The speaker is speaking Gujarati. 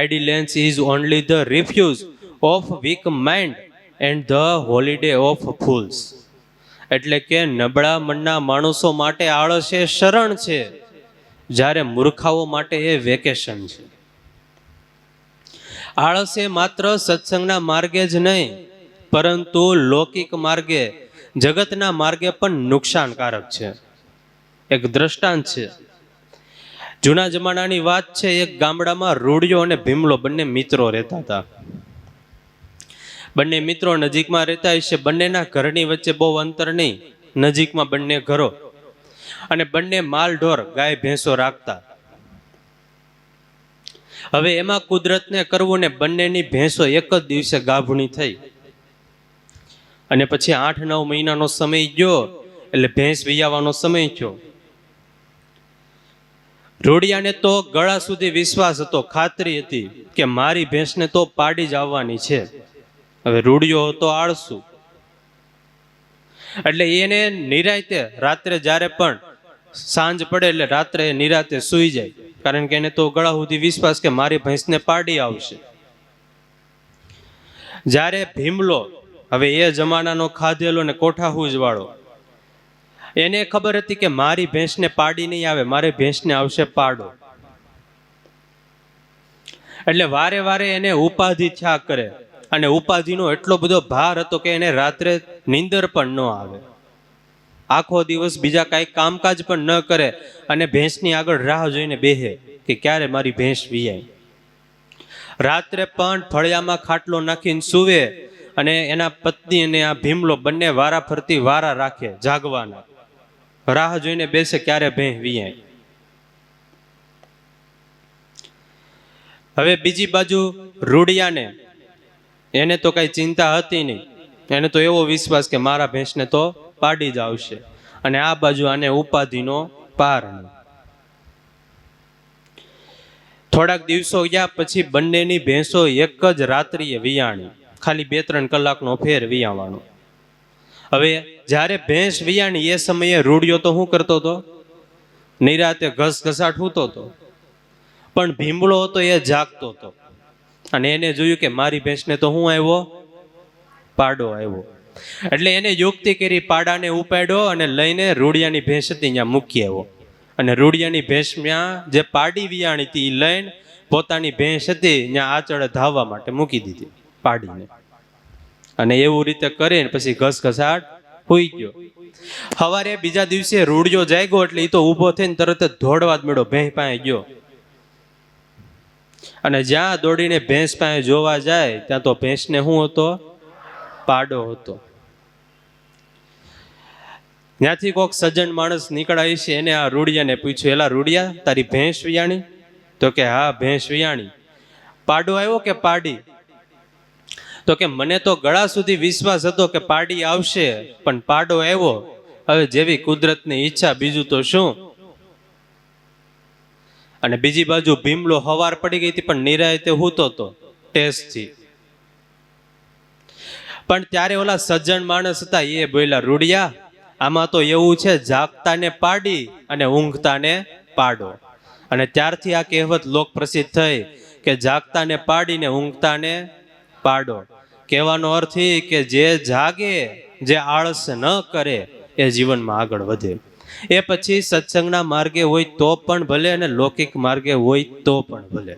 Idleness is only the refuge of weak mind and the holiday of fools. એટલે કે નબળા મનના માણસો માટે આળસ એ શરણ છે, જ્યારે મૂર્ખાઓ માટે એ વેકેશન છે. આળસ એ માત્ર સત્સંગના માર્ગે જ નહીં, પરંતુ લૌકિક માર્ગે, જગતના માર્ગે પણ નુકસાનકારક છે. એક દ્રષ્ટાંત છે. જૂના જમાનાની વાત છે. એક ગામડામાં રૂડિયો અને ભીમલો બંને મિત્રો રહેતા હતા. બંને મિત્રો નજીકમાં રહેતા હશે. બંનેના ઘરની વચ્ચે બહુ અંતર નહીં, નજીકમાં બંને ઘરો, અને બંને માલ ઢોર ગાય ભેંસો રાખતા. હવે એમાં કુદરતને કરવું ને બંનેની ભેંસો એક જ દિવસે ગાભણી થઈ, અને પછી 8-9 મહિનાનો સમય ગયો એટલે ભેંસ વિયાવાનો સમય થયો. રૂડિયાને તો ગળા સુધી વિશ્વાસ હતો, ખાતરી હતી કે મારી ભેંસને તો પાડી જ આવવાની છે. હવે રૂડિયો હતો આળસુ, એટલે એને નિરાતે રાત્રે જ્યારે પણ સાંજ પડે એટલે રાત્રે નિરાતે સૂઈ જાય, કારણ કે એને તો ગળા સુધી વિશ્વાસ કે મારી ભેંસને પાડી આવશે. જ્યારે ભીમલો, હવે એ જમાનાનો ખાધેલો ને કોઠાહૂજ વાળો, એને ખબર હતી કે મારી ભેંસને પાડી નહીં આવે, મારે ભેંસને આવશે પાડો. એટલે વારે વારે એને ઉપાધિ થયા કરે, અને ઉપાધિનો એટલો બધો ભાર હતો કે એને રાત્રે નીંદર પણ ન આવે, આખો દિવસ બીજા કાંઈ કામકાજ પણ ન કરે, અને ભેંસની આગળ રાહ જોઈને બેહે કે ક્યારે મારી ભેંસ વિયાય. રાત્રે પણ ફળિયામાં ખાટલો નાખીને સૂવે, અને એના પત્ની અને આ ભીમલો બંને વારા ફરતી વારા રાખે જાગવાના, રાહ જોઈને બેસે ક્યારે ભેંસ વિયાય. હવે બીજી બાજુ રૂડિયાને, એને તો કઈ ચિંતા હતી નહીં, એને તો એવો વિશ્વાસ કે મારા ભેંસને તો પાડી જ આવશે, અને આ બાજુ આને ઉપાધિનો પાર નહીં. થોડાક દિવસો ગયા પછી બંનેની ભેંસો એક જ રાત્રિએ વિયાણી, ખાલી 2-3 કલાકનો ફેર વિયાવાનો. હવે જ્યારે ભેંસ વિયાણી એ સમયે રૂડિયો તો શું કરતો હતો? નિરાતે ઘસઘસાટ હૂતો હતો. પણ ભીમલો હતો એ જાગતો હતો, અને એને જોયું કે મારી ભેંસને તો હું આવ્યો? પાડો આવ્યો. એટલે એને યુક્તિ કરી, પાડાને ઉપાડ્યો અને લઈને રૂડિયાની ભેંસ હતી ત્યાં મૂકી આવ્યો. અને રૂડિયાની ભેંસ ત્યાં જે પાડી વિયાણી હતી એ લઈને પોતાની ભેંસ હતી ત્યાં આચળે ધાવવા માટે મૂકી દીધી પાડીને. અને એવું રીતે કરીને પછી ઘસઘસાટ હોઈ ગયો. સવારે બીજા દિવસે રૂડિયો જાગ્યો એટલે એ તો ઊભો થઈને તરત જ દોડવા જ મળ્યો, ભેંસ પાસે ગયો. અને જ્યાં દોડીને ભેંસ પાસે જોવા જાય ત્યાં તો ભેંસને શું હતો? પાડો હતો. ત્યાંથી કોઈક સજ્જન માણસ નીકળાય છે, એને આ રૂડિયાને પૂછ્યું, એલા રૂડિયા, તારી ભેંસ વિયાણી? તો કે હા, ભેંસ વિયાણી. પાડો આવ્યો કે પાડી? તો કે મને તો ગળા સુધી વિશ્વાસ હતો કે પાડી આવશે, પણ પાડો આવ્યો. હવે જેવી કુદરતની ઈચ્છા, બીજું તો શું. અને બીજી બાજુ ભીમલો હવાર પડી ગઈ હતી, પણ નિરાયતે હૂતો હતો ટેસ્ટથી. પણ ત્યારે ઓલા સજ્જન માણસ હતા એ બોલ્યા, રૂડિયા, આમાં તો એવું છે, જાગતાને પાડી અને ઊંઘતાને પાડો. અને ત્યારથી આ કહેવત લોક પ્રસિદ્ધ થઈ કે જાગતાને પાડીને ઊંઘતાને પાડો. કહેવાનો અર્થ એ કે જે જાગે, જે આળસ ન કરે, એ જીવનમાં આગળ વધે. એ પછી સત્સંગના માર્ગે હોય તો પણ ભલે, અને લૌકિક માર્ગે હોય તો પણ ભલે.